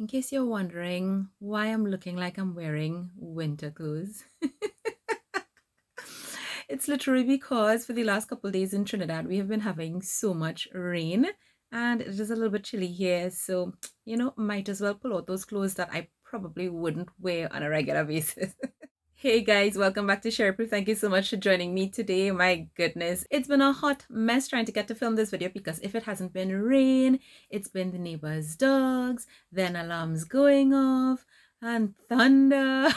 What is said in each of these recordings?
In case you're wondering why I'm looking like I'm wearing winter clothes, it's literally because for the last couple of days in Trinidad, we have been having so much rain and it is a little bit chilly here. So, might as well pull out those clothes that I probably wouldn't wear on a regular basis. Hey guys, welcome back to SHERI-RFM. Thank you so much for joining me today. My goodness, it's been a hot mess trying to get to film this video because if it hasn't been rain, it's been the neighbor's dogs, then alarms going off, and thunder.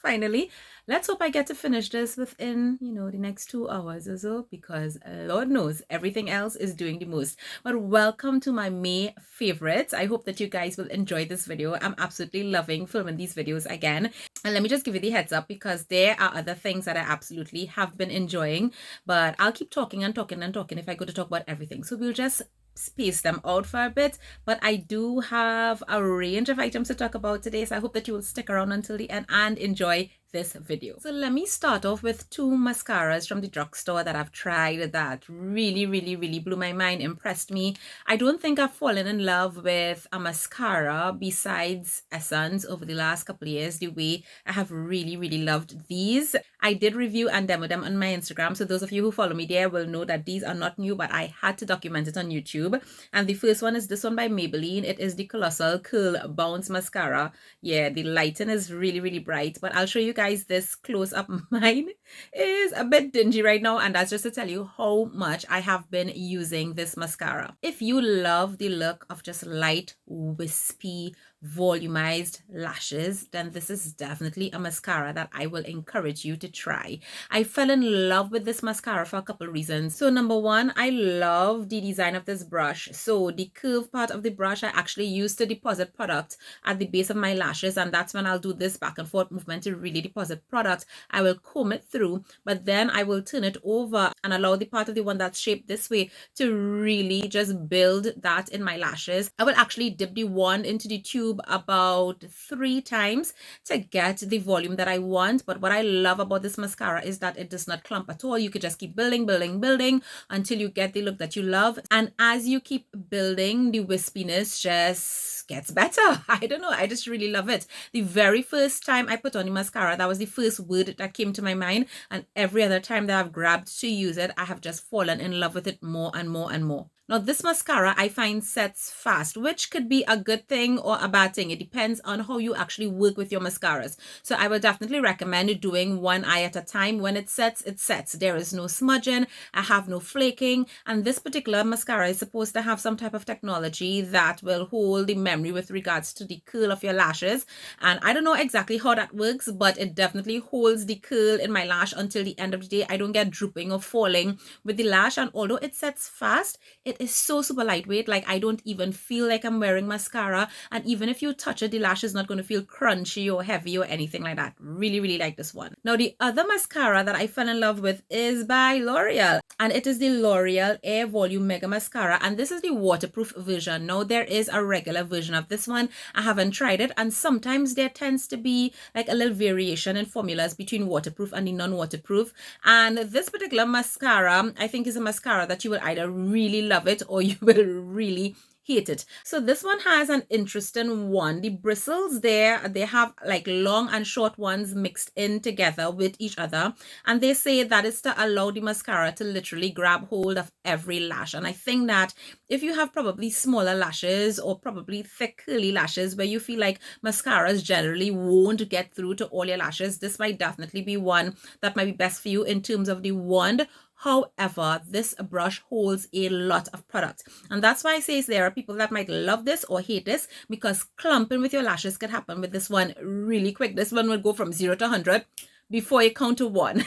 Finally, let's hope I get to finish this within, the next 2 hours or so because Lord knows everything else is doing the most. But welcome to my May favorites. I hope that you guys will enjoy this video. I'm absolutely loving filming these videos again. And let me just give you the heads up because there are other things that I absolutely have been enjoying, but I'll keep talking and talking and talking if I go to talk about everything. So we'll just space them out for a bit, but I do have a range of items to talk about today, so I hope that you will stick around until the end and enjoy this video. So let me start off with two mascaras from the drugstore that I've tried that really blew my mind, impressed me. I don't think I've fallen in love with a mascara besides Essence over the last couple of years the way I have really loved these. I did review and demo them on my Instagram, so those of you who follow me there will know that these are not new, but I had to document it on YouTube. And the first one is this one by Maybelline. It is the Colossal Curl Bounce Mascara. Yeah, the lighting is really bright, but I'll show you guys this close up. Mine is a bit dingy right now, and that's just to tell you how much I have been using this mascara. If you love the look of just light, wispy, volumized lashes, then this is definitely a mascara that I will encourage you to try. I fell in love with this mascara for a couple of reasons. So number one, I love the design of this brush. So the curved part of the brush I actually use to deposit product at the base of my lashes, and that's when I'll do this back and forth movement to really deposit product. I will comb it through, but then I will turn it over and allow the part of the one that's shaped this way to really just build that in my lashes. I will actually dip the wand into the tube about 3 times to get the volume that I want. But what I love about this mascara is that it does not clump at all. You could just keep building until you get the look that you love, and as you keep building, the wispiness just gets better. I don't know, I just really love it. The very first time I put on the mascara, that was the first word that came to my mind, and every other time that I've grabbed to use it, I have just fallen in love with it more and more. Now, this mascara I find sets fast, which could be a good thing or a bad thing. It depends on how you actually work with your mascaras. So I will definitely recommend doing one eye at a time. When it sets, it sets. There is no smudging. I have no flaking. And this particular mascara is supposed to have some type of technology that will hold the memory with regards to the curl of your lashes. And I don't know exactly how that works, but it definitely holds the curl in my lash until the end of the day. I don't get drooping or falling with the lash. And although it sets fast, it is so super lightweight. Like, I don't even feel like I'm wearing mascara, and even if you touch it, the lash is not going to feel crunchy or heavy or anything like that. Really like this one. Now, the other mascara that I fell in love with is by L'Oreal, and it is the L'Oreal Air Volume Mega Mascara, and this is the waterproof version. Now, there is a regular version of this one. I haven't tried it, and sometimes there tends to be like a little variation in formulas between waterproof and the non-waterproof, and this particular mascara I think is a mascara that you will either really love it or you will really hate it. So this one has an interesting one. The bristles there, they have like long and short ones mixed in together with each other, and they say that is to allow the mascara to literally grab hold of every lash. And I think that if you have probably smaller lashes or probably thick curly lashes where you feel like mascaras generally won't get through to all your lashes, this might definitely be one that might be best for you in terms of the wand. However, this brush holds a lot of product, and that's why I say there are people that might love this or hate this, because clumping with your lashes can happen with this one really quick. This one will go from 0 to 100 before you count to 1.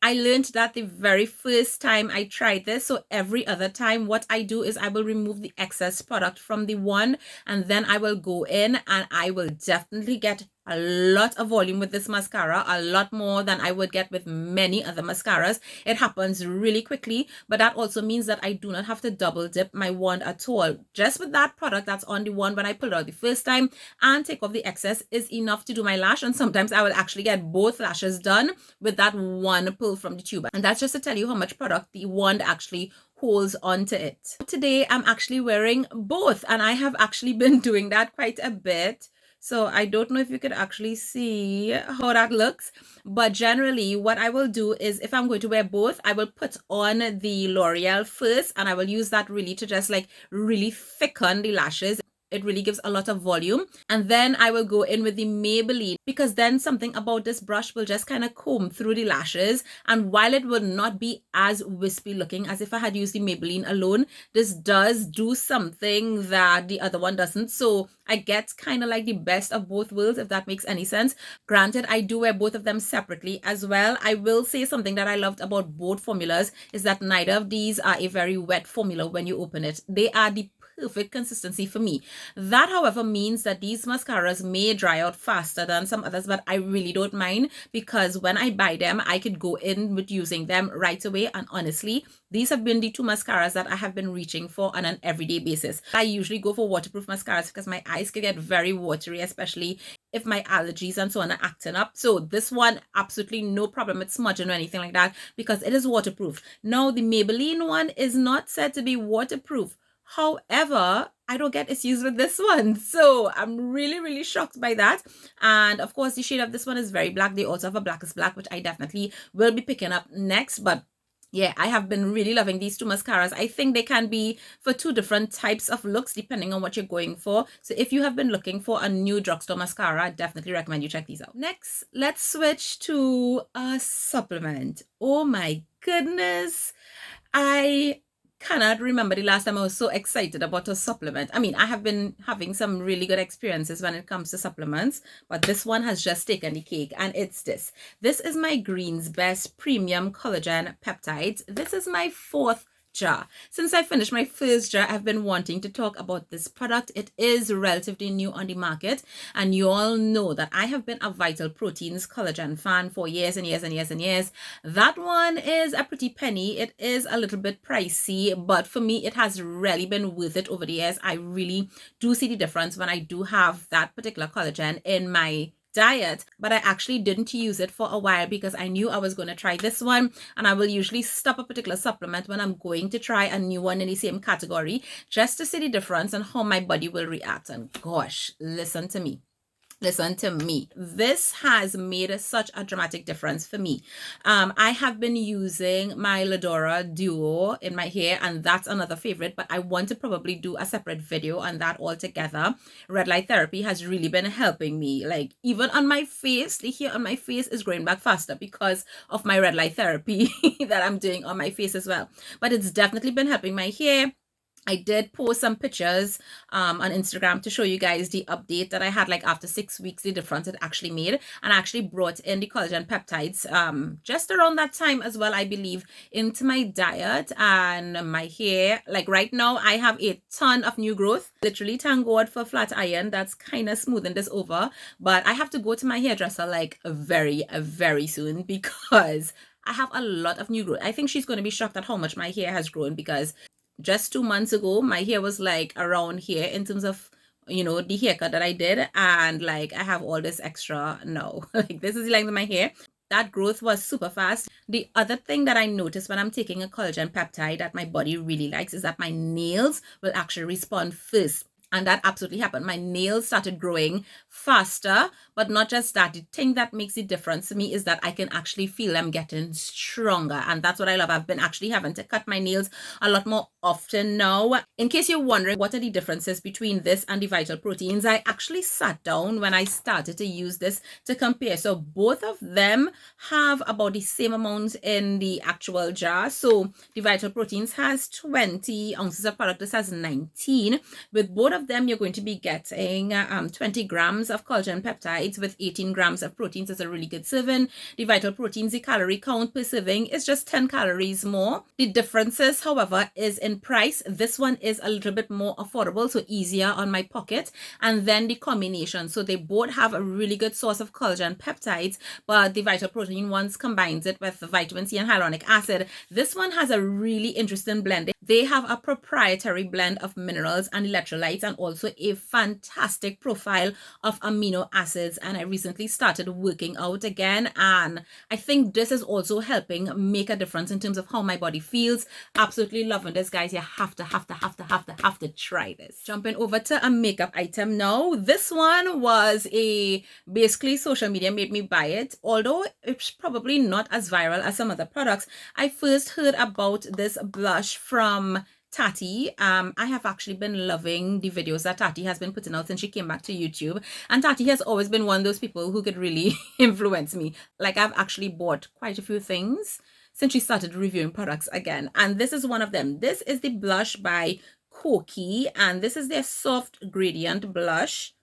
I learned that the very first time I tried this. So every other time, what I do is I will remove the excess product from the one, and then I will go in and I will definitely get a lot of volume with this mascara, a lot more than I would get with many other mascaras. It happens really quickly, but that also means that I do not have to double dip my wand at all. Just with that product that's on the wand when I pull it out the first time and take off the excess is enough to do my lash, and sometimes I will actually get both lashes done with that one pull from the tube. And that's just to tell you how much product the wand actually holds onto it. Today I'm actually wearing both, and I have actually been doing that quite a bit. So I don't know if you could actually see how that looks, but generally what I will do is if I'm going to wear both, I will put on the L'Oreal first, and I will use that really to just like really thicken the lashes. It really gives a lot of volume. And then I will go in with the Maybelline, because then something about this brush will just kind of comb through the lashes. And while it will not be as wispy looking as if I had used the Maybelline alone, this does do something that the other one doesn't. So I get kind of like the best of both worlds, if that makes any sense. Granted, I do wear both of them separately as well. I will say something that I loved about both formulas is that neither of these are a very wet formula when you open it. They are the perfect consistency for me. That, however, means that these mascaras may dry out faster than some others, but I really don't mind, because when I buy them, I could go in with using them right away. And honestly, these have been the two mascaras that I have been reaching for on an everyday basis. I usually go for waterproof mascaras because my eyes can get very watery, especially if my allergies and so on are acting up. So this one, absolutely no problem with smudging or anything like that, because it is waterproof. Now, the Maybelline one is not said to be waterproof. However, I don't get issues with this one. So I'm really shocked by that. And of course, the shade of this one is very black. They also have a blackest black, which I definitely will be picking up next. But yeah, I have been really loving these two mascaras. I think they can be for two different types of looks depending on what you're going for. So if you have been looking for a new drugstore mascara, I definitely recommend you check these out. Next, let's switch to a supplement. Oh my goodness. I cannot remember the last time I was so excited about a supplement. I mean, I have been having some really good experiences when it comes to supplements, but this one has just taken the cake, and it's this. This is my GreensBest Premium Collagen Peptides. This is my 4th jar. Since I finished my first jar, I've been wanting to talk about this product. It is relatively new on the market, and you all know that I have been a Vital Proteins collagen fan for years and years and years and years. That one is a pretty penny. It is a little bit pricey, but for me, it has really been worth it over the years. I really do see the difference when I do have that particular collagen in my diet, but I actually didn't use it for a while because I knew I was going to try this one, and I will usually stop a particular supplement when I'm going to try a new one in the same category just to see the difference and how my body will react. And gosh, listen to me. Listen to me. This has made such a dramatic difference for me. I have been using my Laduora Duo in my hair, and that's another favorite, but I want to probably do a separate video on that altogether. Red light therapy has really been helping me. Like, even on my face, the hair on my face is growing back faster because of my red light therapy that I'm doing on my face as well. But it's definitely been helping my hair. I did post some pictures on Instagram to show you guys the update that I had, like after 6 weeks, the difference it actually made. And I actually brought in the collagen peptides just around that time as well, I believe, into my diet and my hair. Like right now, I have a ton of new growth. Literally, thank God for flat iron. That's kind of smoothing this over. But I have to go to my hairdresser like very soon because I have a lot of new growth. I think she's going to be shocked at how much my hair has grown, because just 2 months ago, my hair was like around here in terms of, you know, the haircut that I did. And like, I have all this extra now. Like, this is the length of my hair. That growth was super fast. The other thing that I noticed when I'm taking a collagen peptide that my body really likes is that my nails will actually respond first. And that absolutely happened. My nails started growing faster, but not just that. The thing that makes the difference to me is that I can actually feel them getting stronger. And that's what I love. I've been actually having to cut my nails a lot more often now. In case you're wondering what are the differences between this and the Vital Proteins, I actually sat down when I started to use this to compare. So both of them have about the same amount in the actual jar. So the Vital Proteins has 20 ounces of product. This has 19. With both of of them, you're going to be getting 20 grams of collagen peptides with 18 grams of proteins. It's a really good serving. The vital proteins, the calorie count per serving is just 10 calories more. The differences, however, is in price. This one is a little bit more affordable, so easier on my pocket. And then the combination. So they both have a really good source of collagen peptides, but the vital protein ones combines it with vitamin C and hyaluronic acid. This one has a really interesting blend. They have a proprietary blend of minerals and electrolytes and also a fantastic profile of amino acids. And I recently started working out again, and I think this is also helping make a difference in terms of how my body feels. Absolutely loving this, guys. You have to try this. Jumping over to a makeup item now. This one was basically social media made me buy it, although it's probably not as viral as some other products. I first heard about this blush from Tati. I have actually been loving the videos that Tati has been putting out since she came back to YouTube. And Tati has always been one of those people who could really influence me. Like, I've actually bought quite a few things since she started reviewing products again. And this is one of them. This is the blush by Koki, and this is their soft gradient blush.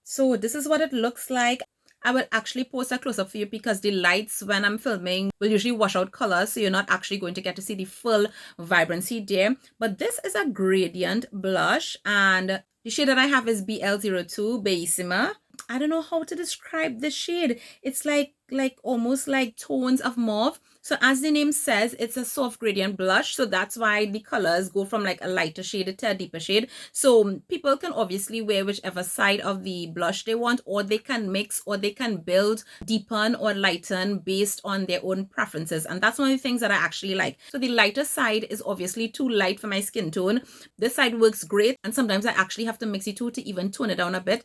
So this is what it looks like. I will actually post a close-up for you because the lights when I'm filming will usually wash out colors, so you're not actually going to get to see the full vibrancy there. But this is a gradient blush, and the shade that I have is BL02 Bellissima. I don't know how to describe this shade. It's like almost like tones of mauve. So as the name says, it's a soft gradient blush. So that's why the colors go from like a lighter shade to a deeper shade. So people can obviously wear whichever side of the blush they want, or they can mix, or they can build, deepen or lighten based on their own preferences. And that's one of the things that I actually like. So the lighter side is obviously too light for my skin tone. This side works great. And sometimes I actually have to mix the two to even tone it down a bit.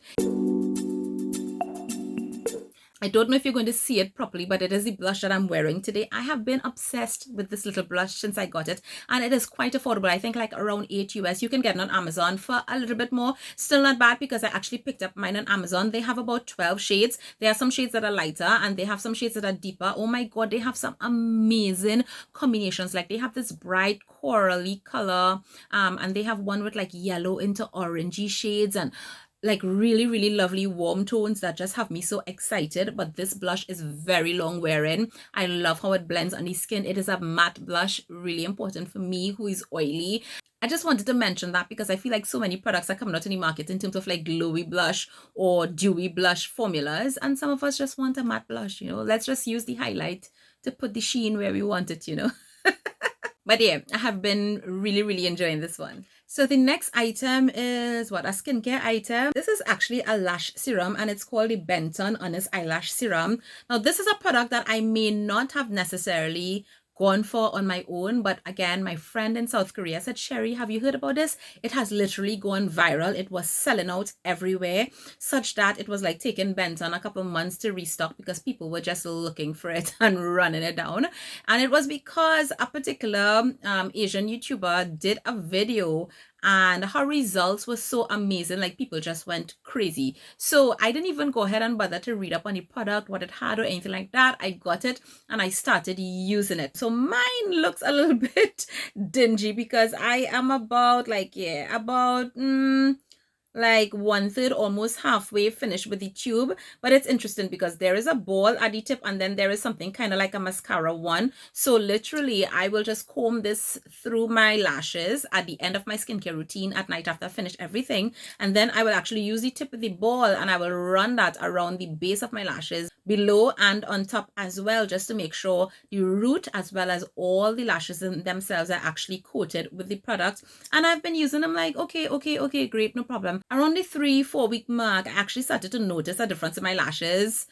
I don't know if you're going to see it properly, but it is the blush that I'm wearing today. I have been obsessed with this little blush since I got it, and it is quite affordable. I think like around $8 US. You can get it on Amazon for a little bit more. Still not bad because I actually picked up mine on Amazon. They have about 12 shades. There are some shades that are lighter and they have some shades that are deeper. Oh my God, they have some amazing combinations. Like they have this bright corally color, and they have one with like yellow into orangey shades, and like really lovely warm tones that just have me so excited. But this blush is very long wearing. I love how it blends on the skin. It is a matte blush, really important for me who is oily. I just wanted to mention that because I feel like so many products are coming out in the market in terms of like glowy blush or dewy blush formulas, and some of us just want a matte blush, you know. Let's just use the highlight to put the sheen where we want it, you know. But yeah, I have been really enjoying this one. So the next item is what? A skincare item. This is actually a lash serum, and it's called the Benton Honest Eyelash Serum. Now this is a product that I may not have necessarily gone for on my own, but again, my friend in South Korea said, "Sherry, have you heard about this?" It has literally gone viral. It was selling out everywhere, such that it was like taking Benton a couple months to restock because people were just looking for it and running it down. And it was because a particular Asian YouTuber did a video and her results were so amazing. Like people just went crazy. So I didn't even go ahead and bother to read up on the product, what it had or anything like that. I got it and I started using it. So mine looks a little bit dingy because I am about like, yeah, about like 1/3, almost halfway finished with the tube. But it's interesting because there is a ball at the tip and then there is something kind of like a mascara one. So literally I will just comb this through my lashes at the end of my skincare routine at night after I finish everything, and then I will actually use the tip of the ball and I will run that around the base of my lashes, below and on top as well, just to make sure the root as well as all the lashes in themselves are actually coated with the product. And I've been using them like, okay, great, no problem. Around the 3-4 week mark, I actually started to notice a difference in my lashes.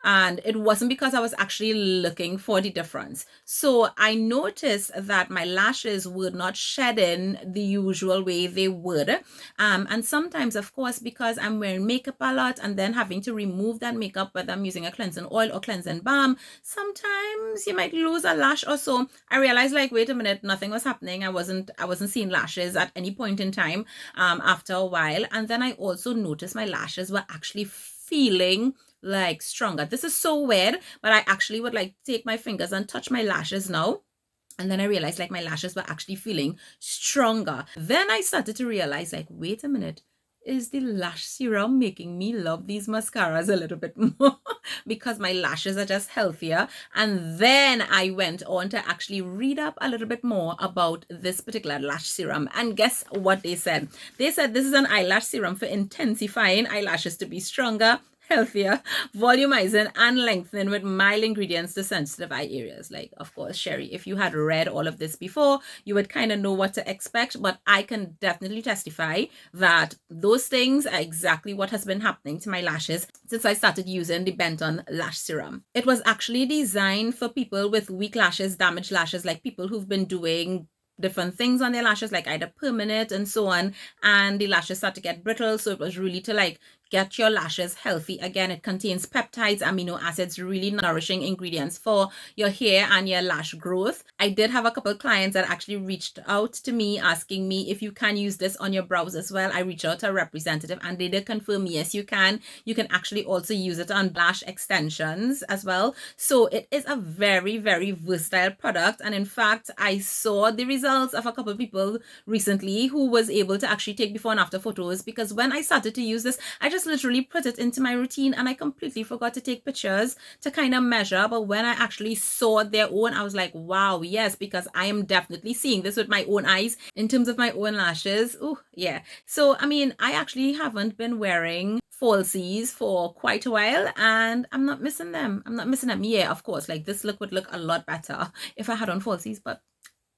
And it wasn't because I was actually looking for the difference. So I noticed that my lashes were not shedding the usual way they would. And sometimes, of course, because I'm wearing makeup a lot and then having to remove that makeup, whether I'm using a cleansing oil or cleansing balm, sometimes you might lose a lash or so. I realized like, wait a minute, nothing was happening. I wasn't seeing lashes at any point in time after a while. And then I also noticed my lashes were actually feeling like stronger. This is so weird, but I actually would like take my fingers and touch my lashes now, And then I realized like my lashes were actually feeling stronger. Then I started to realize like, wait a minute, is the lash serum making me love these mascaras a little bit more because my lashes are just healthier? And then I went on to actually read up a little bit more about this particular lash serum. And guess what they said? They said this is an eyelash serum for intensifying eyelashes to be stronger, healthier, volumizing, and lengthening with mild ingredients to sensitive eye areas. Like, of course, Sherry, if you had read all of this before, you would kind of know what to expect, but I can definitely testify that those things are exactly what has been happening to my lashes since I started using the Benton lash serum. It was actually designed for people with weak lashes, damaged lashes, like people who've been doing different things on their lashes, like either permanent and so on, and the lashes start to get brittle. So it was really to like get your lashes healthy again. It contains peptides, amino acids, really nourishing ingredients for your hair and your lash growth. I did have a couple clients that actually reached out to me asking me if you can use this on your brows as well. I reached out to a representative and they did confirm yes, you can. You can actually also use it on lash extensions as well. So it is a very, very versatile product. And in fact, I saw the results of a couple of people recently who was able to actually take before and after photos, because when I started to use this, I just literally put it into my routine and I completely forgot to take pictures to kind of measure. But when I actually saw their own, I was like, wow, yes, because I am definitely seeing this with my own eyes in terms of my own lashes. Oh, yeah. So, I mean, I actually haven't been wearing falsies for quite a while and I'm not missing them. I'm not missing them. Yeah, of course, like this look would look a lot better if I had on falsies, but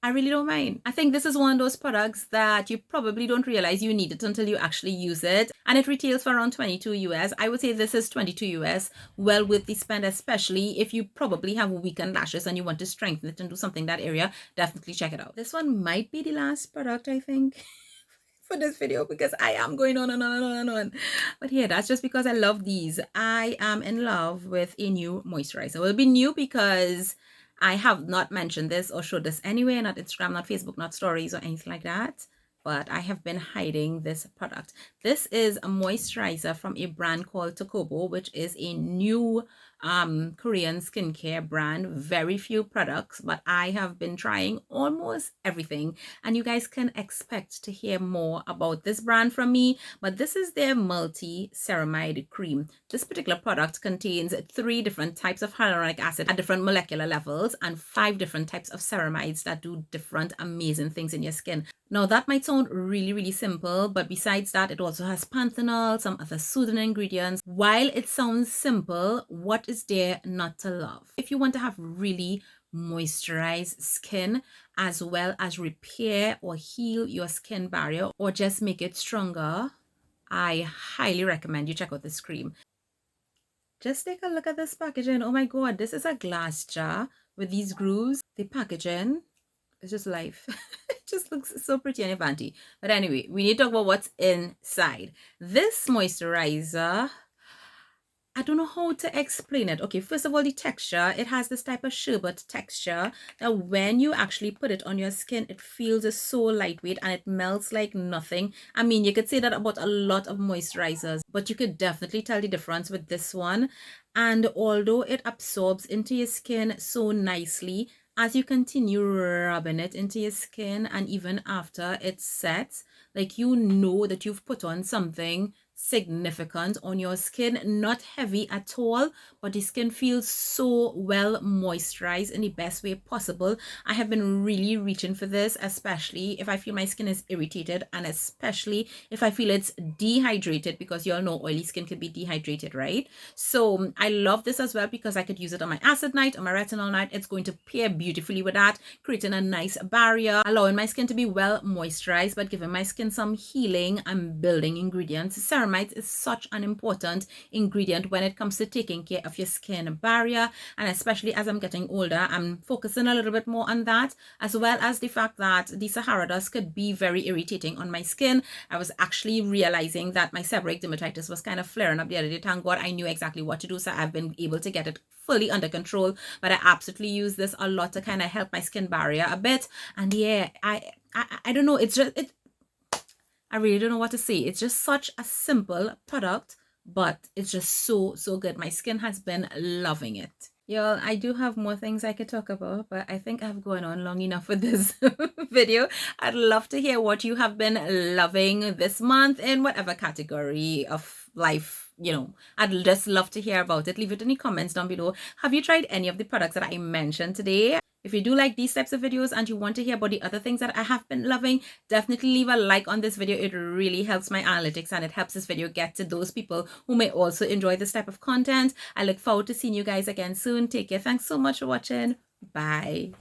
I really don't mind. I think this is one of those products that you probably don't realize you need it until you actually use it. And it retails for around 22 US. I would say this is 22 US. Well worth the spend, especially if you probably have weakened lashes and you want to strengthen it and do something in that area. Definitely check it out. This one might be the last product, I think, for this video, because I am going on and on and on and on. But yeah, that's just because I love these. I am in love with a new moisturizer. It will be new because I have not mentioned this or showed this anywhere, not Instagram, not Facebook, not stories or anything like that. But I have been hiding this product. This is a moisturizer from a brand called Tokobo, which is a new Korean skincare brand. Very few products, but I have been trying almost everything. And you guys can expect to hear more about this brand from me. But this is their multi-ceramide cream. This particular product contains 3 different types of hyaluronic acid at different molecular levels and 5 different types of ceramides that do different amazing things in your skin. Now that might sound really, really simple, but besides that, it also has panthenol, some other soothing ingredients. While it sounds simple, what is there not to love? If you want to have really moisturized skin as well as repair or heal your skin barrier or just make it stronger, I highly recommend you check out this cream. Just take a look at this packaging. Oh my god, this is a glass jar with these grooves. The packaging is just life. It just looks so pretty on your panty. But anyway, we need to talk about what's inside. This moisturizer, I don't know how to explain it. Okay, first of all, the texture, it has this type of sherbet texture that when you actually put it on your skin, it feels so lightweight and it melts like nothing. I mean, you could say that about a lot of moisturizers, but you could definitely tell the difference with this one. And although it absorbs into your skin so nicely, as you continue rubbing it into your skin and even after it sets, like you know that you've put on something significant on your skin, not heavy at all, but the skin feels so well moisturized in the best way possible. I have been really reaching for this, especially if I feel my skin is irritated and especially if I feel it's dehydrated, because you all know oily skin can be dehydrated, right? So I love this as well because I could use it on my acid night, on my retinol night. It's going to pair beautifully with that, creating a nice barrier, allowing my skin to be well moisturized, but giving my skin some healing and building ingredients. Ceramides is such an important ingredient when it comes to taking care of your skin barrier, and especially as I'm getting older, I'm focusing a little bit more on that, as well as the fact that the Sahara dust could be very irritating on my skin. I was actually realizing that my seborrheic dermatitis was kind of flaring up the other day. Thank God I knew exactly what to do, so I've been able to get it fully under control. But I absolutely use this a lot to kind of help my skin barrier a bit. And yeah, I don't know, it's just I really don't know what to say. It's just such a simple product, but it's just so good. My skin has been loving it. Y'all, I do have more things I could talk about, but I think I've gone on long enough with this video. I'd love to hear what you have been loving this month in whatever category of life, I'd just love to hear about it. Leave it in the comments down below. Have you tried any of the products that I mentioned today? If you do like these types of videos and you want to hear about the other things that I have been loving, definitely leave a like on this video. It really helps my analytics and it helps this video get to those people who may also enjoy this type of content. I look forward to seeing you guys again soon. Take care. Thanks so much for watching. Bye.